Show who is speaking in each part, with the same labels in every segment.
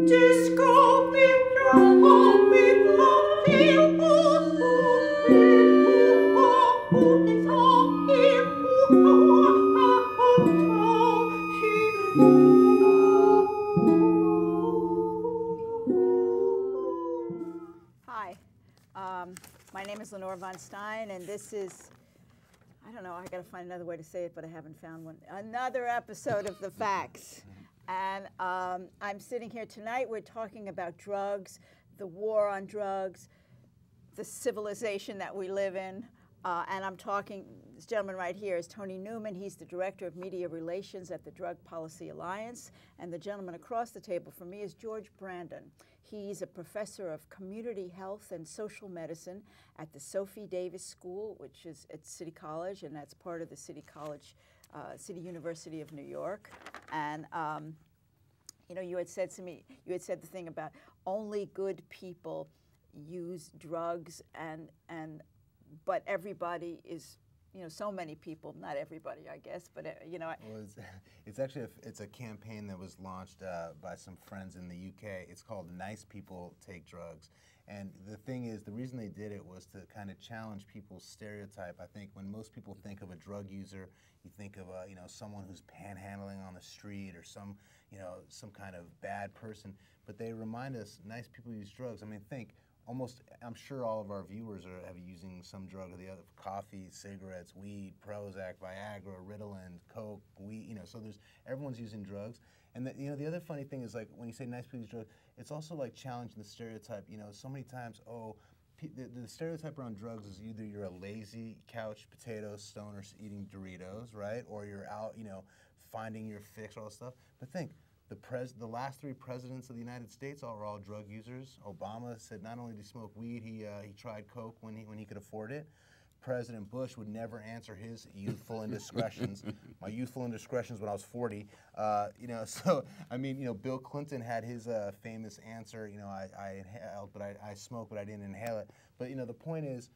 Speaker 1: Hi, my name is Lenore Von Stein, and this is, I don't know, I got to find another way to say it, but I haven't found one. Another episode of The Facts. And I'm sitting here tonight, we're talking about drugs, the war on drugs, the civilization that we live in. And I'm talking, this gentleman right here is Tony Newman. He's the Director of Media Relations at the Drug Policy Alliance. And the gentleman across the table from me is George Brandon. He's a professor of community health and social medicine at the Sophie Davis School, which is at City College, and that's part of the City College, City University of New York. And you know, you had said to me, you had said the thing about only good people use drugs, but everybody is, you know, so many people, not everybody, I guess, but, you know.
Speaker 2: Well, it's actually it's a campaign that was launched by some friends in the UK. It's called Nice People Take Drugs. And the thing is, the reason they did it was to kind of challenge people's stereotype. I think when most people think of a drug user, you think of you know, someone who's panhandling on the street or some, you know, some kind of bad person. But they remind us, nice people use drugs. I mean, think. Almost, I'm sure all of our viewers are using some drug or the other: coffee, cigarettes, weed, Prozac, Viagra, Ritalin, Coke, weed. You know, so everyone's using drugs. And you know, the other funny thing is, like, when you say nice people use drugs, it's also like challenging the stereotype. You know, so many times, the stereotype around drugs is either you're a lazy couch potato stoner eating Doritos, right, or you're out, you know, finding your fix, all this stuff. But think. The last three presidents of the United States were all drug users. Obama said not only did he smoke weed, he tried coke when he could afford it. President Bush would never answer his youthful indiscretions. My youthful indiscretions when I was 40. You know, so I mean, you know, Bill Clinton had his famous answer. You know, I inhaled, but I smoked, but I didn't inhale it. But you know, the point is,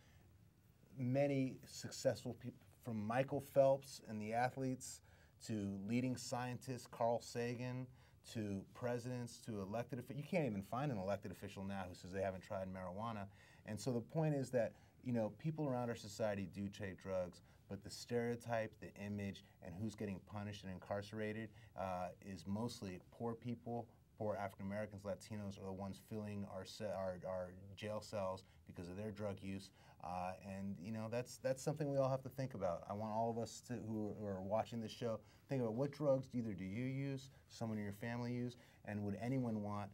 Speaker 2: many successful people, from Michael Phelps and the athletes to leading scientists, Carl Sagan, to presidents, to elected officials. You can't even find an elected official now who says they haven't tried marijuana. And so the point is that, you know, people around our society do take drugs, but the stereotype, the image, and who's getting punished and incarcerated is mostly poor people. Poor African Americans, Latinos are the ones filling our jail cells because of their drug use. And you know, that's something we all have to think about. I want all of us who are watching this show, think about what drugs either do you use, someone in your family use, and would anyone want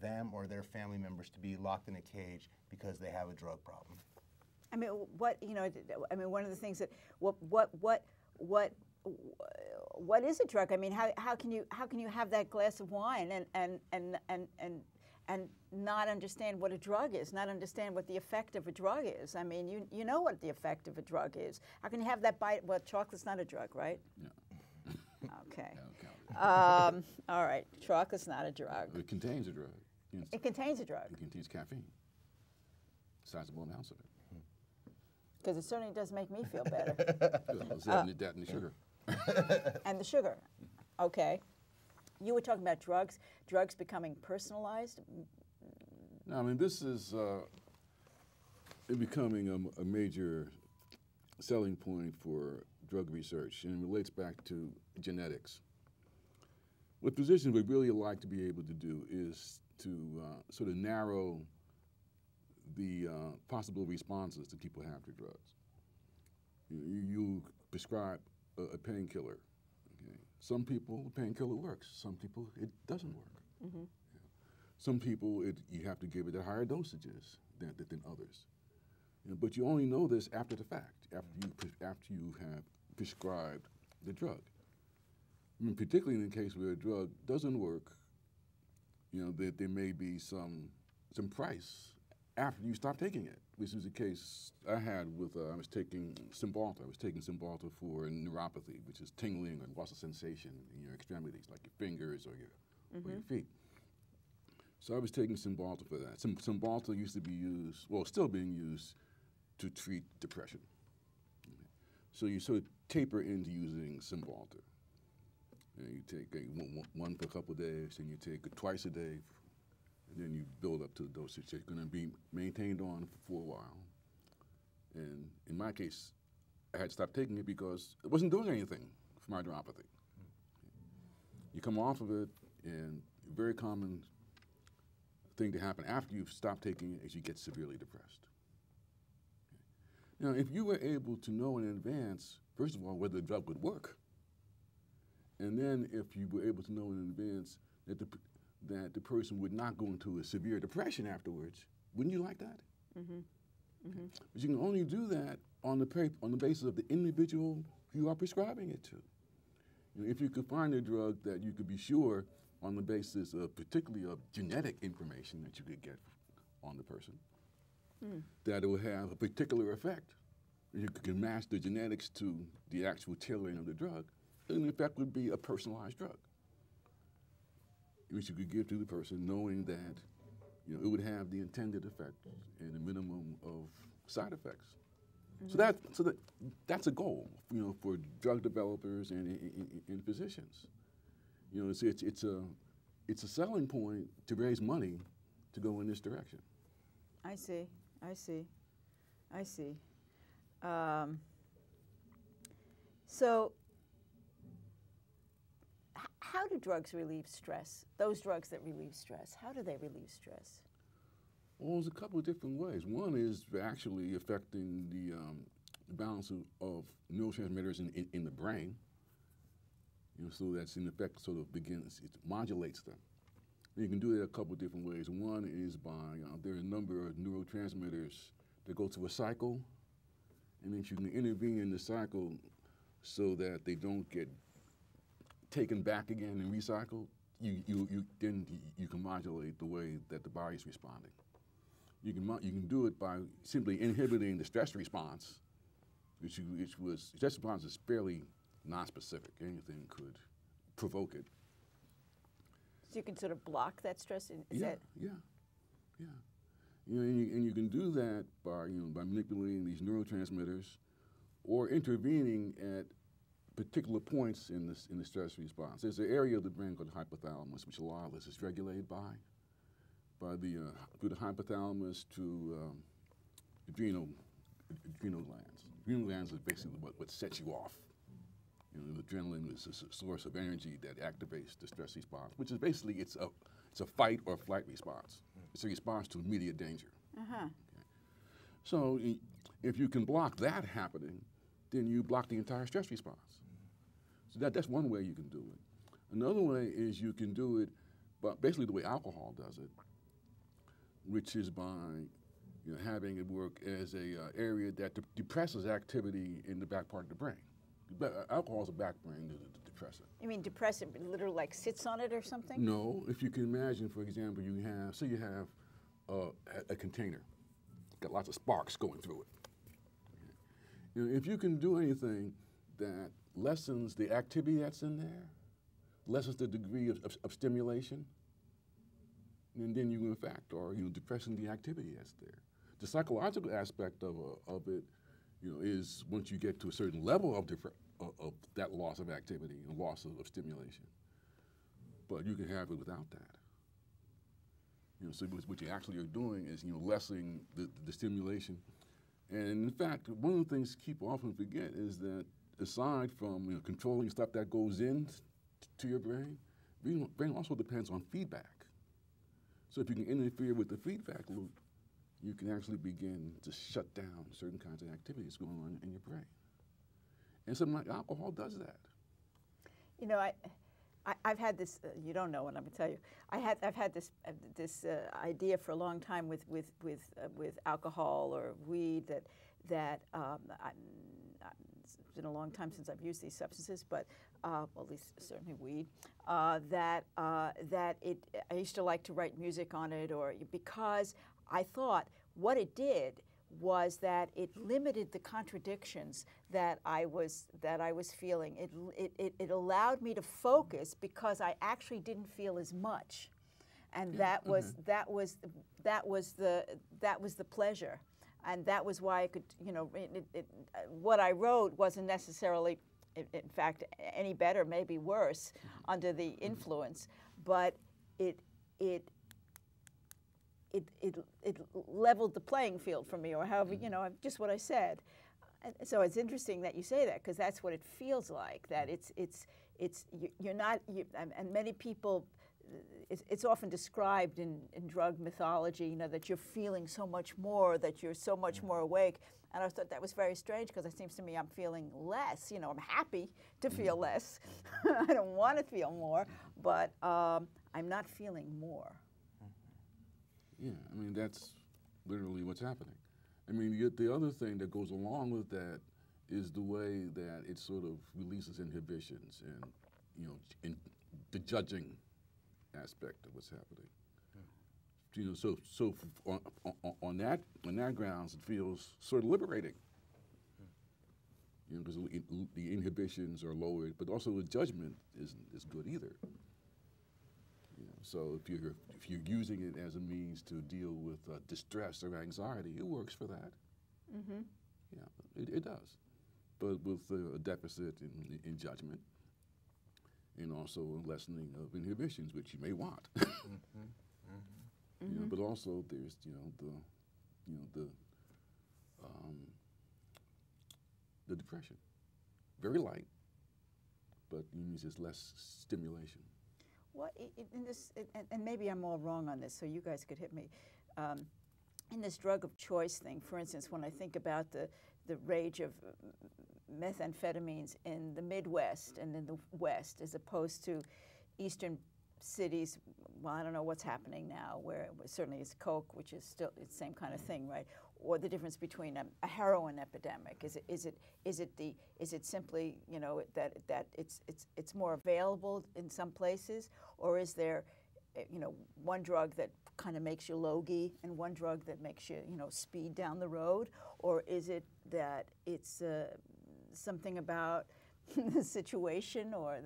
Speaker 2: them or their family members to be locked in a cage because they have a drug problem?
Speaker 1: I mean, what, you know, I mean, one of the things that, what is a drug? I mean, how can you have that glass of wine and not understand what a drug is, not understand what the effect of a drug is? I mean, you know what the effect of a drug is. How can you have that bite? Well, chocolate's not a drug, right?
Speaker 3: No.
Speaker 1: Okay. All right. Chocolate's not a drug.
Speaker 3: It contains a drug.
Speaker 1: It contains a drug.
Speaker 3: It contains caffeine. Sizable amounts of it.
Speaker 1: Because it certainly does make me feel better.
Speaker 3: It's that and the sugar.
Speaker 1: And the sugar. Okay. You were talking about drugs becoming personalized.
Speaker 3: No, I mean, this is becoming a major selling point for drug research, and it relates back to genetics. What physicians would really like to be able to do is to sort of narrow the possible responses that people have to drugs. You prescribe a painkiller. Okay? Some people, the painkiller works. Some people, it doesn't work. Mm-hmm. Yeah. Some people, you have to give it at higher dosages than others. You know, but you only know this after the fact, after you have prescribed the drug. I mean, particularly in the case where a drug doesn't work, you know, there may be some price after you stop taking it, which is the case I had with, I was taking Cymbalta. I was taking Cymbalta for neuropathy, which is tingling and loss of sensation in your extremities, like your fingers or your feet. So I was taking Cymbalta for that. Cymbalta used to be used, well, still being used to treat depression. So you sort of taper into using Cymbalta. You take one for a couple of days, and you take it twice a day and then you build up to the dosage that you're going to be maintained on for a while. And in my case, I had to stop taking it because it wasn't doing anything for my neuropathy. You come off of it, and a very common thing to happen after you've stopped taking it is you get severely depressed. Now, if you were able to know in advance, first of all, whether the drug would work, and then if you were able to know in advance that the person would not go into a severe depression afterwards, wouldn't you like that?
Speaker 1: Mm-hmm. Mm-hmm.
Speaker 3: But you can only do that on the basis of the individual you are prescribing it to. You know, if you could find a drug that you could be sure on the basis of particularly of genetic information that you could get on the person, that it will have a particular effect. You can match the genetics to the actual tailoring of the drug, and the effect would be a personalized drug, which you could give to the person knowing that, you know, it would have the intended effect and a minimum of side effects. Mm-hmm. So that's a goal, you know, for drug developers and physicians. You know, it's a selling point to raise money to go in this direction.
Speaker 1: I see. So, how do drugs relieve stress? Those drugs that relieve stress, how do they relieve stress?
Speaker 3: Well, there's a couple of different ways. One is actually affecting the balance of neurotransmitters in the brain. You know, so that's in effect sort of it modulates them. And you can do that a couple of different ways. One is by, there are a number of neurotransmitters that go through a cycle, and then you can intervene in the cycle so that they don't get taken back again and recycled. Then you can modulate the way that the body's responding. You can do it by simply inhibiting the stress response, stress response is fairly nonspecific. Anything could provoke it.
Speaker 1: So you can sort of block that stress?
Speaker 3: Yeah. You know, and you can do that by manipulating these neurotransmitters, or intervening at particular points in the stress response. There's an area of the brain called the hypothalamus, which a lot of this is regulated through the hypothalamus to adrenal glands. Adrenal glands is basically what sets you off. You know, the adrenaline is a source of energy that activates the stress response, which is basically it's a fight or flight response. It's a response to immediate danger.
Speaker 1: Uh-huh.
Speaker 3: Okay. So if you can block that happening, then you block the entire stress response. So that's one way you can do it. Another way is you can do it, but basically the way alcohol does it, which is by having it work as a area that depresses activity in the back part of the brain. Alcohol is a back brain depressant.
Speaker 1: You mean depressant, literally like sits on it or something?
Speaker 3: No. If you can imagine, for example, you have a container, got lots of sparks going through it. You know, if you can do anything that lessens the activity that's in there, lessens the degree of stimulation, and then you in fact are depressing the activity that's there. The psychological aspect of it, is once you get to a certain level of that loss of activity and loss of stimulation. But you can have it without that. So what you actually are doing is lessening the stimulation. And in fact, one of the things people often forget is that aside from controlling stuff that goes in to your brain also depends on feedback. So if you can interfere with the feedback loop, you can actually begin to shut down certain kinds of activities going on in your brain. And something like alcohol does that.
Speaker 1: I've had this. You don't know what I'm going to tell you. I've had this idea for a long time with alcohol or weed that it's been a long time since I've used these substances, but well, at least certainly weed. I used to like to write music on it, because I thought what it did was that it limited the contradictions that I was feeling. It allowed me to focus because I actually didn't feel as much, and that was the pleasure, and that was why I could what I wrote wasn't necessarily, in fact, any better, maybe worse, under the influence, but it leveled the playing field for me, or however, you know, just what I said. And so it's interesting that you say that, because that's what it feels like. That you're not, and many people, it's often described in drug mythology, you know, that you're feeling so much more, that you're so much more awake. And I thought that was very strange, because it seems to me I'm feeling less. You know, I'm happy to feel less. I don't want to feel more, but I'm not feeling more.
Speaker 3: Yeah, I mean, that's literally what's happening. I mean, the other thing that goes along with that is the way that it sort of releases inhibitions and, you know, in the judging aspect of what's happening. You know, so on that grounds, it feels sort of liberating. You know, because the inhibitions are lowered, but also the judgment isn't as good either. You know, so if you're using it as a means to deal with distress or anxiety, it works for that.
Speaker 1: Mm-hmm.
Speaker 3: Yeah, it does, but with a deficit in judgment, and also a lessening of inhibitions, which you may want. You know, but also there's the depression, very light, but it means there's less stimulation.
Speaker 1: What in this, and maybe I'm all wrong on this, so you guys could hit me. In this drug of choice thing, for instance, when I think about the rage of methamphetamines in the Midwest and in the West, as opposed to eastern cities, well, I don't know what's happening now, where certainly it's coke, which is still the same kind of thing, right? Or the difference between a heroin epidemic. Is it simply, you know, that it's more available in some places, or is there, you know, one drug that kind of makes you logy and one drug that makes you, you know, speed down the road, or is it that it's something about the situation, or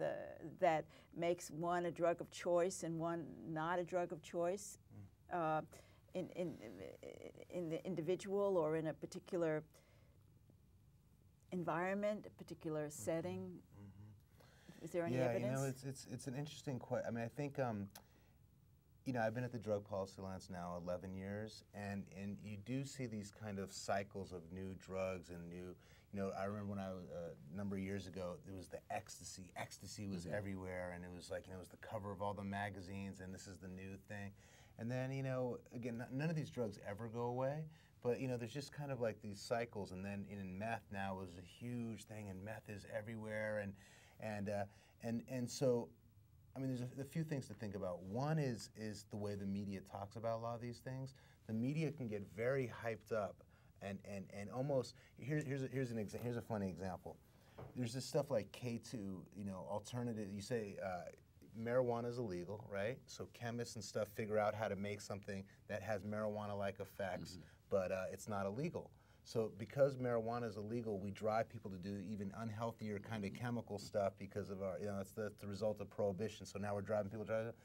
Speaker 1: that makes one a drug of choice and one not a drug of choice in the individual or in a particular environment, a particular setting? Is there any evidence?
Speaker 2: Yeah, you know, it's an interesting question. I mean, I think you know, I've been at the Drug Policy Alliance now 11 years, and you do see these kind of cycles of new drugs and new, you know, I remember when I was, a number of years ago, there was the ecstasy. Ecstasy was everywhere, and it was like, you know, it was the cover of all the magazines, and this is the new thing. And then, you know, again, none of these drugs ever go away, but, you know, there's just kind of like these cycles. And then in meth now is a huge thing, and meth is everywhere, and so, I mean, there's a few things to think about. One is the way the media talks about a lot of these things. The media can get very hyped up, and almost here's a funny example. There's this stuff like K2, you know, alternative. You say marijuana is illegal, right? So chemists and stuff figure out how to make something that has marijuana-like effects, but it's not illegal. So because marijuana is illegal, we drive people to do even unhealthier kind of chemical stuff because of our, you know, that's the result of prohibition. So now we're driving people to drive it.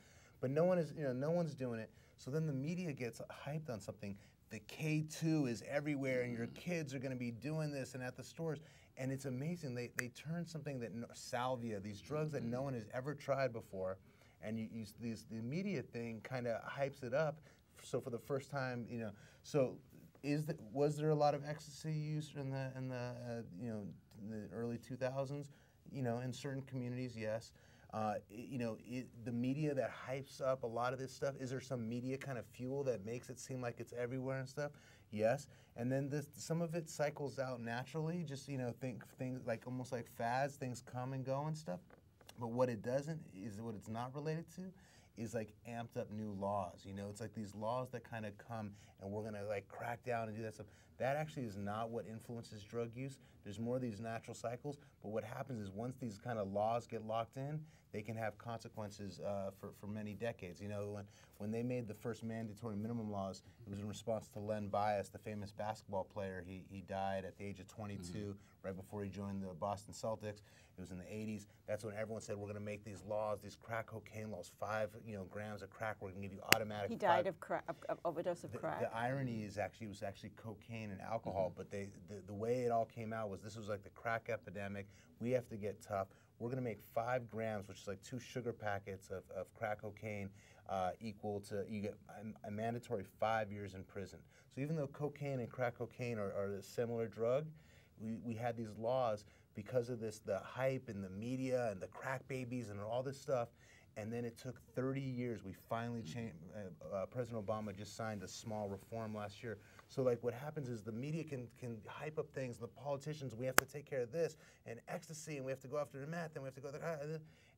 Speaker 2: But no one is, you know, no one's doing it. So then the media gets hyped on something. The K2 is everywhere, and your kids are going to be doing this and at the stores. And it's amazing. They turn something that, salvia, these drugs that no one has ever tried before, and the media thing kind of hypes it up. So for the first time, you know, so was there a lot of ecstasy use in the you know, in the early 2000s? You know, in certain communities, yes. You know, the media that hypes up a lot of this stuff, is there some media kind of fuel that makes it seem like it's everywhere and stuff? Yes. And then some of it cycles out naturally, just, you know, things like almost like fads, things come and go and stuff. But what it doesn't, is what it's not related to, is like amped up new laws. You know, it's like these laws that kind of come and we're gonna like crack down and do that stuff. That actually is not what influences drug use. There's more of these natural cycles, but what happens is once these kind of laws get locked in, they can have consequences for many decades. You know, when they made the first mandatory minimum laws, it was in response to Len Bias, the famous basketball player. He died at the age of 22, right before he joined the Boston Celtics. It was in the 80s. That's when everyone said, we're going to make these laws, these crack cocaine laws, 5 grams of crack, we're going to give you automatic.
Speaker 1: He died of overdose of crack.
Speaker 2: The irony is it was actually cocaine and alcohol, but the way it all came out was this was like the crack epidemic. We have to get tough. We're going to make 5 grams, which is like 2 sugar packets of crack cocaine, equal to, you get a mandatory 5 years in prison. So even though cocaine and crack cocaine are a similar drug, we had these laws because of this, the hype and the media and the crack babies and all this stuff. And then it took 30 years. We finally changed. President Obama just signed a small reform last year. So like what happens is the media can hype up things. The politicians, we have to take care of this and ecstasy, and we have to go after the meth, and we have to go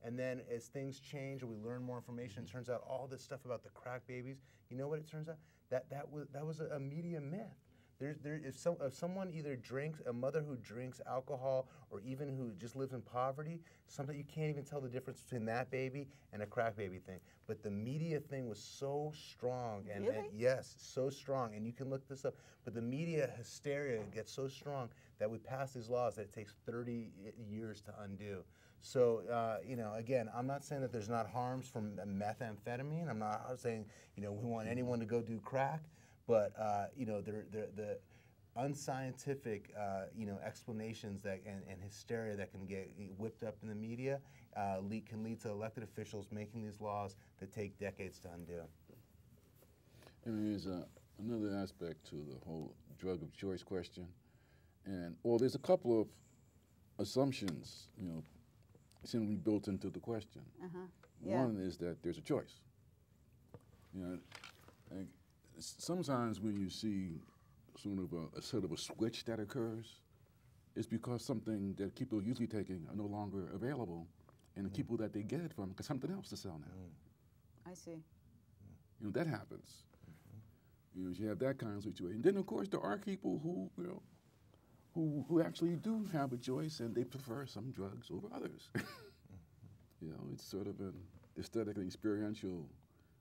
Speaker 2: and then as things change and we learn more information, it turns out all this stuff about the crack babies. You know what it turns out? That was a media myth. If someone either drinks, a mother who drinks alcohol or even who just lives in poverty, sometimes you can't even tell the difference between that baby and a crack baby thing. But the media thing was so strong. And yes, so strong. And you can look this up. But the media hysteria gets so strong that we pass these laws that it takes 30 years to undo. So, you know, again, I'm not saying that there's not harms from methamphetamine. I'm not saying, you know, we want anyone to go do crack. But you know, the unscientific you know, explanations that and hysteria that can get whipped up in the media can lead to elected officials making these laws that take decades to undo.
Speaker 3: And there's another aspect to the whole drug of choice question, and there's a couple of assumptions, you know, simply built into the question.
Speaker 1: Yeah.
Speaker 3: One is that there's a choice. You know, and sometimes when you see sort of a sort of a switch that occurs, it's because something that people are usually taking are no longer available, and the people that they get it from got something else to sell now.
Speaker 1: I see.
Speaker 3: You know, that happens. You know, you have that kind of situation. Then, of course, there are people who, you know, who actually do have a choice, and they prefer some drugs over others. You know, it's sort of an aesthetic and experiential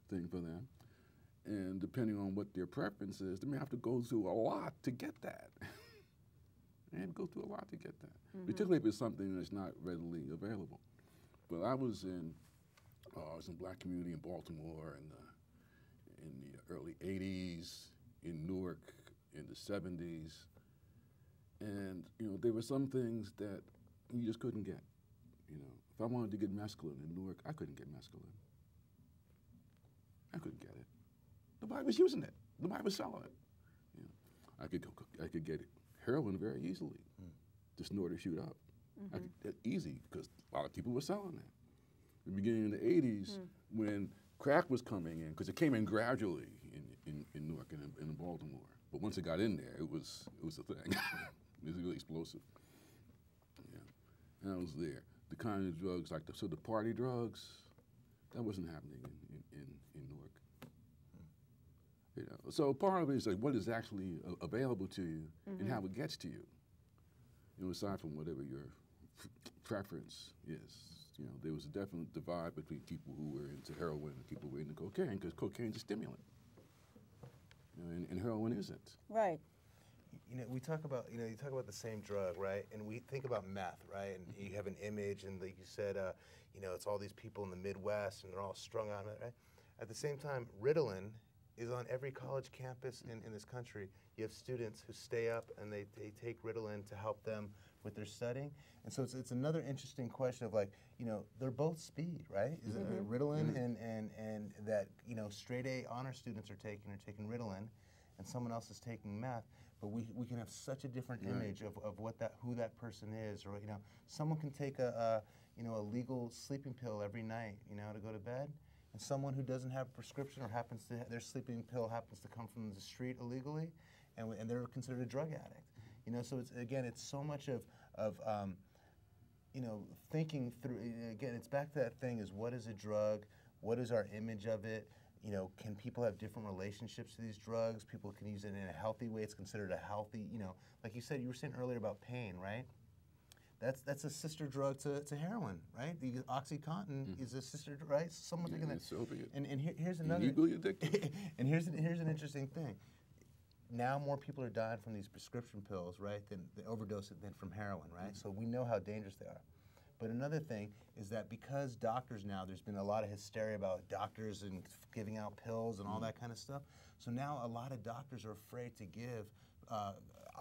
Speaker 3: thing for them. And depending on what their preference is, they may have to go through a lot to get that. And go through a lot to get that, particularly if it's something that's not readily available. But I was in black community in Baltimore in the early 80s, in Newark in the 70s, and you know, there were some things that you just couldn't get. You know, if I wanted to get mescaline in Newark, I couldn't get mescaline. I couldn't get it. Nobody was using it. Nobody was selling it. You know, I could get heroin very easily, to snort or shoot up. Easy, because a lot of people were selling it. The beginning of the 80s, when crack was coming in, because it came in gradually in Newark and in Baltimore. But once it got in there, it was a thing. It was really explosive. Yeah, and I was there. The kind of drugs, like the party drugs, that wasn't happening in Newark. You know, so part of it is like what is actually available to you and how it gets to you. You know, aside from whatever your preference is. You know, there was a definite divide between people who were into heroin and people who were into cocaine, because cocaine's a stimulant. You know, and heroin isn't.
Speaker 1: Right.
Speaker 2: You know, we talk about, you know, you talk about the same drug, right? And we think about meth, right? And you have an image, and like you said, you know, it's all these people in the Midwest, and they're all strung on it, right? At the same time, Ritalin is on every college campus in this country. You have students who stay up, and they take Ritalin to help them with their studying. And so it's another interesting question of, like, you know, they're both speed, right? Is it Ritalin and that, you know, straight A honor students are taking Ritalin, and someone else is taking meth. But we can have such a different image of who that person is, or, you know, someone can take a you know, a legal sleeping pill every night, you know, to go to bed, and someone who doesn't have a prescription or their sleeping pill happens to come from the street illegally, and they're considered a drug addict, you know. So it's so much of you know, thinking through. Again, it's back to that thing: is what is a drug? What is our image of it? You know, can people have different relationships to these drugs? People can use it in a healthy way. It's considered a healthy, you know, like you said, you were saying earlier about pain, right? That's a sister drug to heroin, right? The OxyContin is a sister, right? Someone taking that.
Speaker 3: It's opiate.
Speaker 2: And here's another.
Speaker 3: Illegally addicted.
Speaker 2: And here's an interesting thing. Now more people are dying from these prescription pills, right, than overdose than from heroin, right? So we know how dangerous they are. But another thing is that because doctors now, there's been a lot of hysteria about doctors and giving out pills and all that kind of stuff. So now a lot of doctors are afraid to give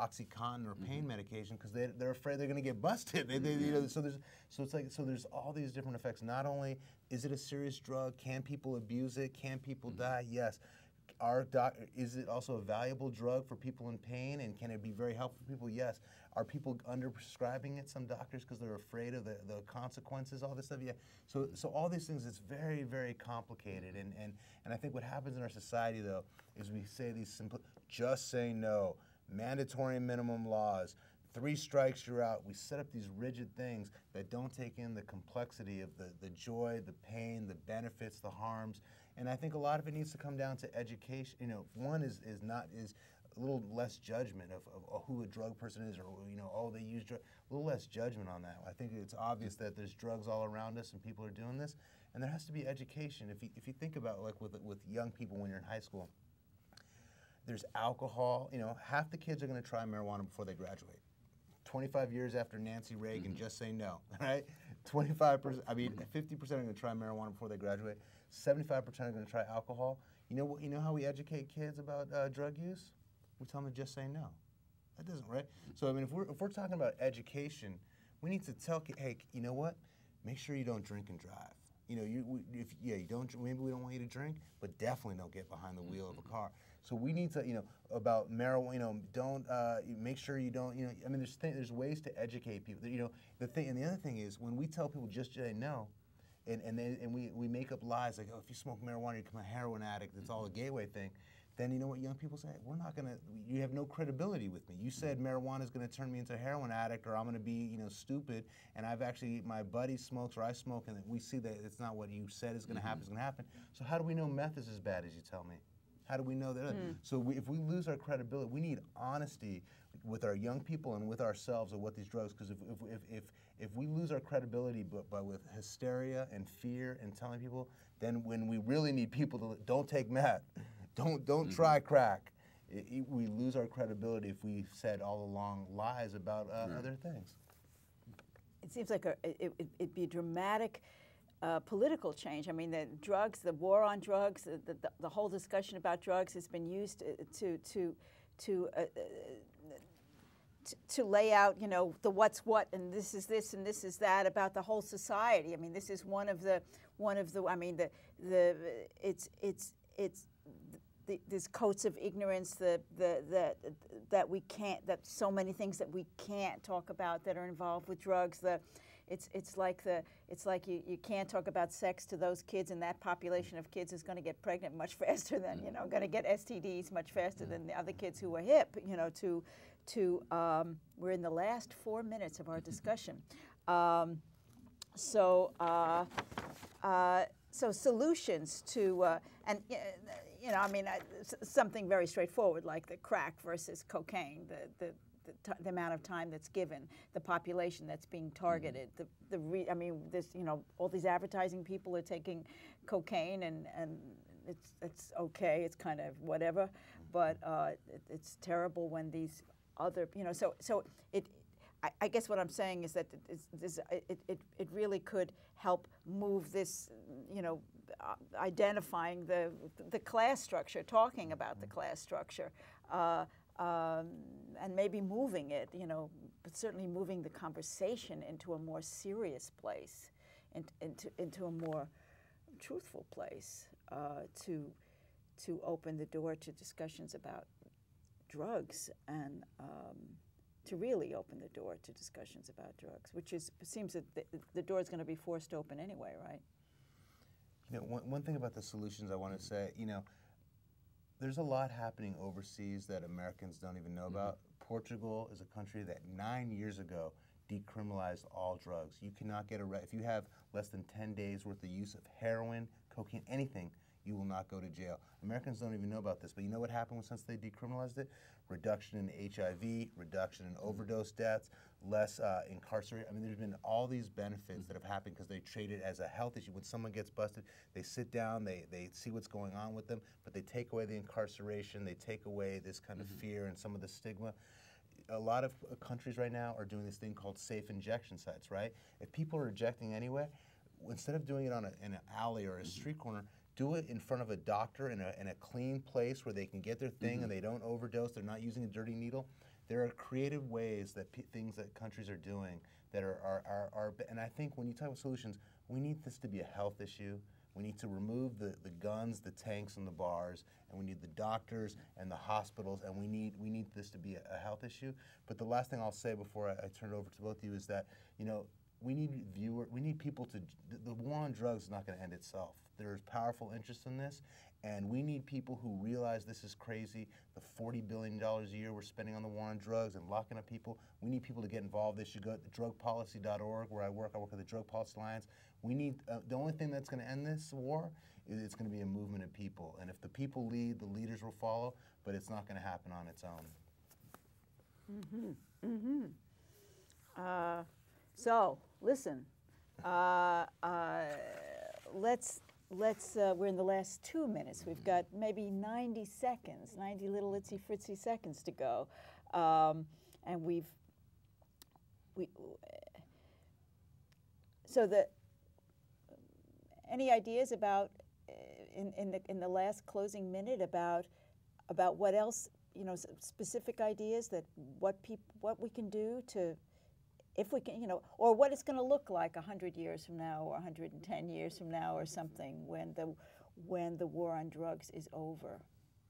Speaker 2: OxyContin or pain medication because they're afraid they're going to get busted. You know, so there's all these different effects. Not only is it a serious drug, can people abuse it? Can people die? Yes. Is it also a valuable drug for people in pain, and can it be very helpful for people? Yes. Are people under-prescribing it, some doctors, because they're afraid of the consequences, all this stuff? Yeah. So all these things, it's very, very complicated. And I think what happens in our society, though, is we say these simple, just say no, mandatory minimum laws, 3 strikes, you're out. We set up these rigid things that don't take in the complexity of the joy, the pain, the benefits, the harms. And I think a lot of it needs to come down to education. You know, one is a little less judgment of who a drug person is, or, you know, oh, they use drugs. A little less judgment on that. I think it's obvious that there's drugs all around us and people are doing this, and there has to be education. If you think about, like, with young people when you're in high school, there's alcohol. You know, half the kids are going to try marijuana before they graduate. 25 years after Nancy Reagan, just say no, right? 25%, I mean, 50% are going to try marijuana before they graduate. 75% are going to try alcohol. You know how we educate kids about drug use? We tell them to just say no. That doesn't, right? So I mean, if we're talking about education, we need to tell kids, hey, you know what? Make sure you don't drink and drive. You know, you don't. Maybe we don't want you to drink, but definitely don't get behind the wheel of a car. So we need to, you know, about marijuana. You know, don't make sure you don't. You know, I mean, there's ways to educate people. You know, the other thing is when we tell people just say no, and we make up lies like, oh, if you smoke marijuana, you become a heroin addict. It's all a gateway thing. Then you know what young people say? We're not gonna. You have no credibility with me. You said marijuana is gonna turn me into a heroin addict, or I'm gonna be, you know, stupid. And I've actually, my buddy smokes, or I smoke, and we see that it's not what you said is gonna happen. It's gonna happen. So how do we know meth is as bad as you tell me? How do we know that? So if we lose our credibility, we need honesty with our young people and with ourselves of what these drugs. Because if we lose our credibility, but with hysteria and fear and telling people, then when we really need people to don't take meth. Don't try crack. We lose our credibility if we said all along lies about other things.
Speaker 1: It seems like it'd be a dramatic political change. I mean, the drugs, the war on drugs, the whole discussion about drugs has been used to lay out, you know, the what's what, and this is this and this is that about the whole society. I mean, this is one of the. I mean, these coats of ignorance that we can't, that so many things that we can't talk about that are involved with drugs. It's like you can't talk about sex to those kids, and that population of kids is going to get pregnant much faster than, you know, going to get STDs much faster than the other kids who are hip. You know, we're in the last 4 minutes of our discussion. So solutions to, and you know, I mean, something very straightforward like the crack versus cocaine, the amount of time that's given, the population that's being targeted. I mean, this, you know, all these advertising people are taking cocaine, and it's okay, it's kind of whatever, but it's terrible when these other, you know, so it. I guess what I'm saying is that it really could help move this, you know, identifying the class structure, talking about the class structure, and maybe moving it, you know, but certainly moving the conversation into a more serious place, into a more truthful place, to open the door to discussions about drugs and. To really open the door to discussions about drugs, which seems that the door is going to be forced open anyway, right?
Speaker 2: You know, one thing about the solutions I want to say, you know, there's a lot happening overseas that Americans don't even know about. Portugal is a country that 9 years ago decriminalized all drugs. You cannot get arrested. If you have less than 10 days worth of use of heroin, cocaine, anything, you will not go to jail. Americans don't even know about this, but you know what happened since they decriminalized it? Reduction in HIV, reduction in overdose deaths, less incarceration. I mean, there's been all these benefits that have happened because they treat it as a health issue. When someone gets busted, they sit down, they see what's going on with them, but they take away the incarceration, they take away this kind of fear and some of the stigma. A lot of countries right now are doing this thing called safe injection sites, right? If people are injecting anywhere, instead of doing it in an alley or a street corner, do it in front of a doctor in a clean place where they can get their thing and they don't overdose, they're not using a dirty needle. There are creative ways that things that countries are doing that are and I think when you talk about solutions, we need this to be a health issue. We need to remove the guns, the tanks, and the bars, and we need the doctors and the hospitals, and we need this to be a health issue. But the last thing I'll say before I turn it over to both of you is that, you know, we need people to, the war on drugs is not going to end itself. There's powerful interest in this, and we need people who realize this is crazy. The $40 billion a year we're spending on the war on drugs and locking up people, we need people to get involved. They should go to drugpolicy.org, where I work at the Drug Policy Alliance. We need, the only thing that's going to end this war is it's going to be a movement of people. And if the people lead, the leaders will follow, but it's not going to happen on its own.
Speaker 1: So, listen, we're in the last 2 minutes. We've got maybe 90 seconds, 90 little itsy fritzy seconds to go. And any ideas about, in the last closing minute, about what else, you know, specific ideas that what we can do to, if we can, you know, or what it's going to look like 100 years from now, or 110 years from now, or something, when the war on drugs is over.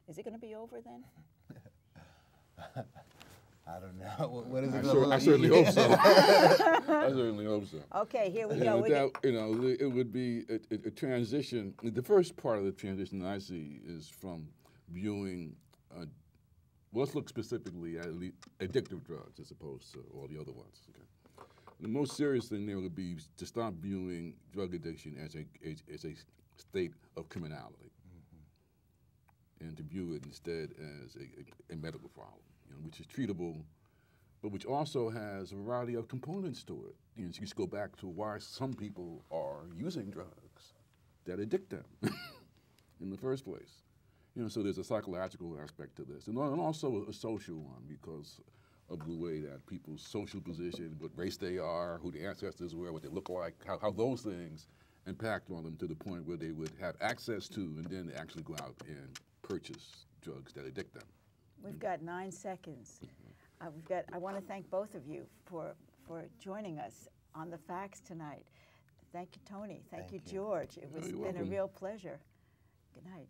Speaker 1: Is it going to be over then?
Speaker 2: I don't know. What is it?
Speaker 3: I certainly hope so. I certainly hope so.
Speaker 1: Okay, here we go.
Speaker 3: You know, it would be a transition. The first part of the transition I see is from viewing. Well, let's look specifically at addictive drugs as opposed to all the other ones. Okay. The most serious thing there would be to stop viewing drug addiction as a state of criminality, and to view it instead as a medical problem, you know, which is treatable, but which also has a variety of components to it. You know, so you just go back to why some people are using drugs that addict them in the first place. You know, so there's a psychological aspect to this, and also a social one, because of the way that people's social position, what race they are, who the ancestors were, what they look like, how those things impact on them to the point where they would have access to and then actually go out and purchase drugs that addict them.
Speaker 1: We've got 9 seconds. I want to thank both of you for joining us on The Facts tonight. Thank you, Tony. Thank you, George. It's been a real pleasure. Good night.